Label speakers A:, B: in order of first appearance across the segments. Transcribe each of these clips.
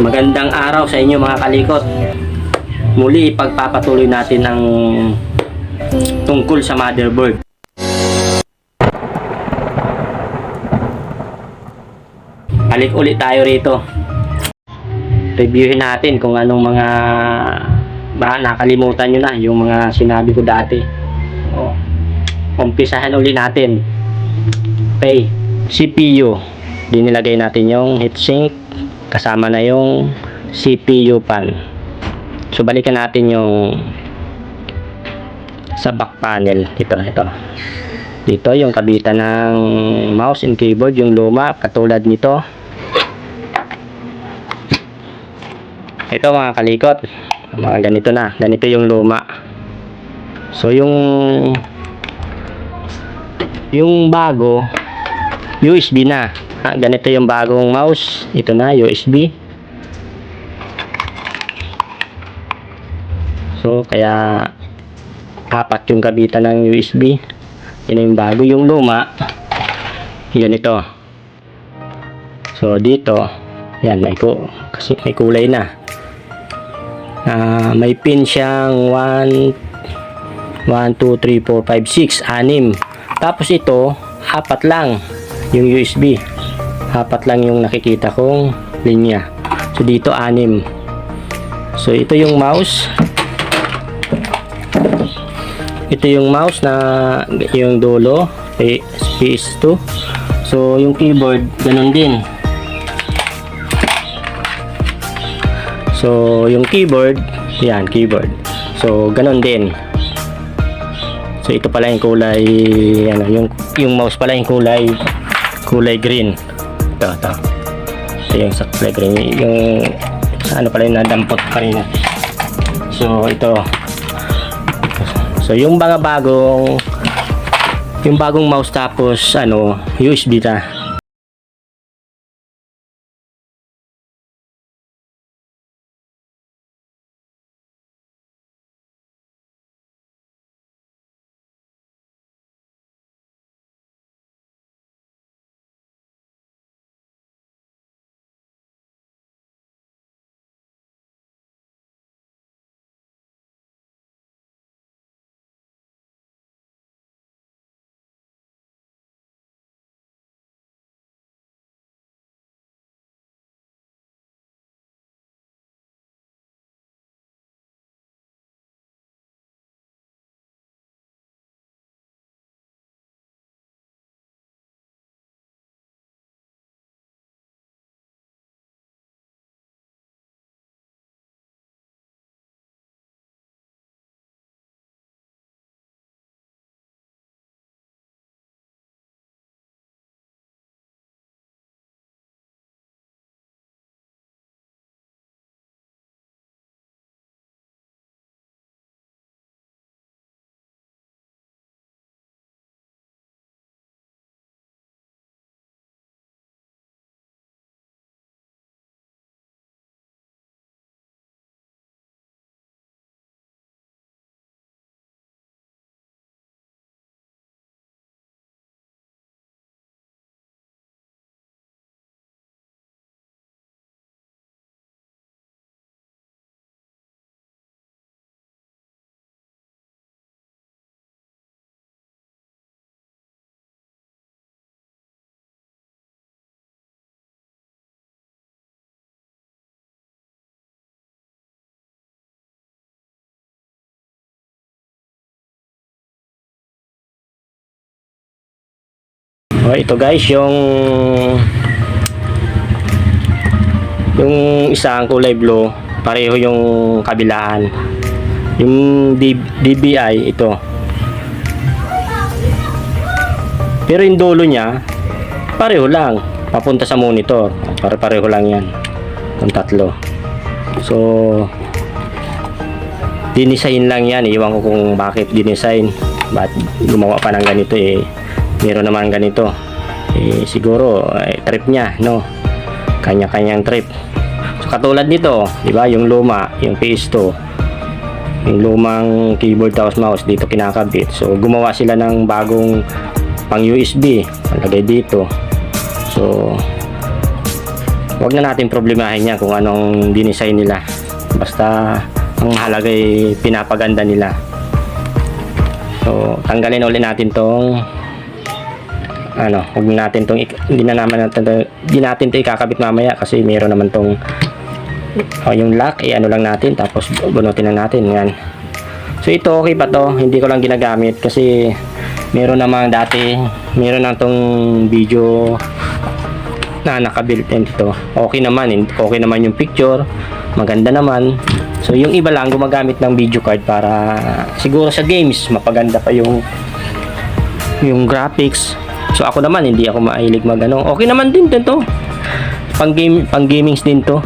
A: Magandang araw sa inyo mga kalikot. Muli ipagpapatuloy natin ang tungkol sa motherboard. Balik ulit tayo rito. Reviewin natin kung anong mga nakalimutan nyo na yung mga sinabi ko dati. Umpisahan ulit natin. Okay, CPU. Dinilagay natin yung heatsink kasama na yung CPU pan. So balikan natin yung sa back panel. Dito yung kabitan ng mouse and keyboard, yung luma katulad nito. Ito mga kalikot, mga ganito yung luma. So yung bago USB na. Ganito yung bagong mouse. Ito na, USB. So, kaya apat yung kabitan ng USB. Yan yung bago. Yung luma, yun ito. So, dito, yan, kasi may kulay na. May pin siyang 1, 2, 3, 4, 5, 6, 6. Tapos ito, apat lang yung USB. Apat lang yung nakikita kong linya. So dito 6. So ito yung mouse. Ito yung mouse na yung dulo PS2. So yung keyboard ganun din. So yung keyboard, yan keyboard. So ganun din. So ito pala yung kulay yung mouse pala yung kulay green. Ito yung sa kulay green, yung ano pala yung nadampot pa rin. So ito, so yung mga bagong mouse, tapos USB na. Ito guys, yung isang kulay blue, pareho yung kabilaan. Yung DBI ito. Pero yung dulo niya pareho lang, papunta sa monitor. Pareho lang yan. Yung tatlo. So dinisign lang yan. Iwan ko kung bakit dinisign. Ba't gumawa pa ng ganito meron naman ganito. Siguro trip niya, no? Kanya-kanyang trip. So katulad nito, 'di ba? Yung luma, yung PS2, yung lumang keyboard tapos mouse dito kinakabit. So gumawa sila ng bagong pang USB, lagay dito. So wag na natin problemahin yan kung anong dinesign nila, basta ang mahalaga ay pinapaganda nila. So tanggalin ulit natin tong huwag natin tong hindi natin to ikakabit mamaya kasi meron naman tong yung lock, lang natin, tapos bunutin na natin yan. So ito okay pa to, hindi ko lang ginagamit kasi meron namang dati, meron na tong video na naka-built in to. Okay naman yung picture, maganda naman. So yung iba lang gumagamit ng video card para siguro sa games mapaganda pa yung graphics. So ako naman hindi ako mahilig okay naman din to. Pang gamings din to.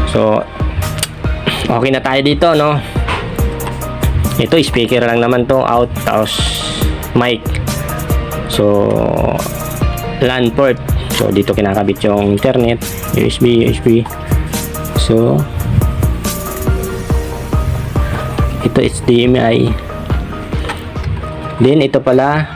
A: So okay na tayo dito, no. Ito speaker lang naman to, out, tapos mic. So LAN port. So dito kinakabit yung internet, USB. So ito HDMI. Then ito pala